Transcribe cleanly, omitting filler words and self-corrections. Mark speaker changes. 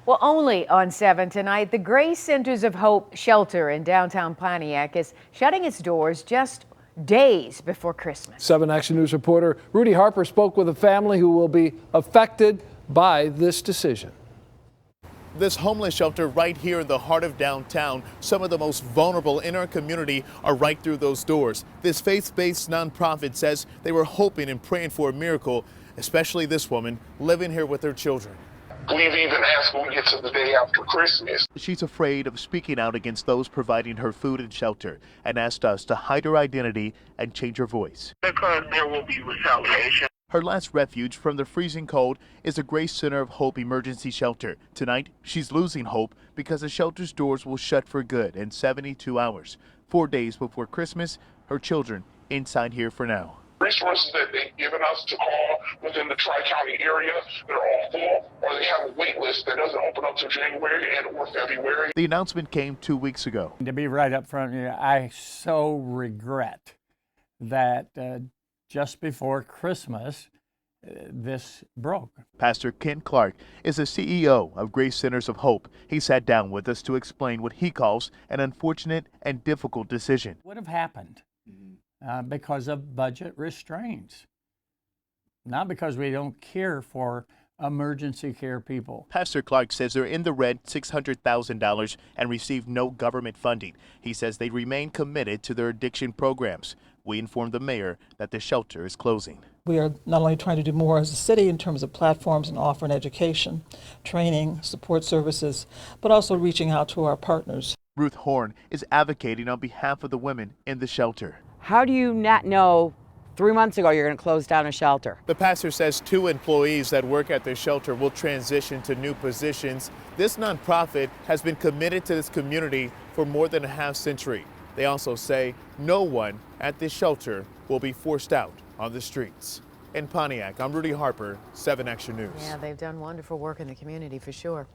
Speaker 1: Well, only on 7 tonight, the Grace Centers of Hope shelter in downtown Pontiac is shutting its doors just days before Christmas.
Speaker 2: 7 Action News reporter Rudy Harper spoke with a family who will be affected by this decision.
Speaker 3: This homeless shelter right here in the heart of downtown, some of the most vulnerable in our community are right through those doors. This faith-based nonprofit says they were hoping and praying for a miracle, especially this woman living here with her children.
Speaker 4: We've even asked when we get to the day after Christmas.
Speaker 3: She's afraid of speaking out against those providing her food and shelter and asked us to hide her identity and change her voice.
Speaker 4: Because there will be retaliation.
Speaker 3: Her last refuge from the freezing cold is the Grace Center of Hope emergency shelter. Tonight, she's losing hope because the shelter's doors will shut for good in 72 hours. 4 days before Christmas, her children inside here for now.
Speaker 4: Resources that they've given us to call within the Tri-County area, they're all full, or they have a wait list that doesn't open up till January and or February.
Speaker 3: The announcement came 2 weeks ago.
Speaker 5: To be right up front, I so regret that just before Christmas, this broke.
Speaker 3: Pastor Ken Clark is the CEO of Grace Centers of Hope. He sat down with us to explain what he calls an unfortunate and difficult decision.
Speaker 5: What have happened? Because of budget restraints, not because we don't care for emergency care people.
Speaker 3: Pastor Clark says they're in the red $600,000 and receive no government funding. He says they remain committed to their addiction programs. We informed the mayor that the shelter is closing.
Speaker 6: We are not only trying to do more as a city in terms of platforms and offering education, training, support services, but also reaching out to our partners.
Speaker 3: Ruth Horn is advocating on behalf of the women in the shelter.
Speaker 7: How do you not know 3 months ago you're going to close down a shelter?
Speaker 3: The pastor says 2 employees that work at the shelter will transition to new positions. This nonprofit has been committed to this community for more than a half-century. They also say no one at this shelter will be forced out on the streets. In Pontiac, I'm Rudy Harper, 7 Action News.
Speaker 1: Yeah, they've done wonderful work in the community for sure.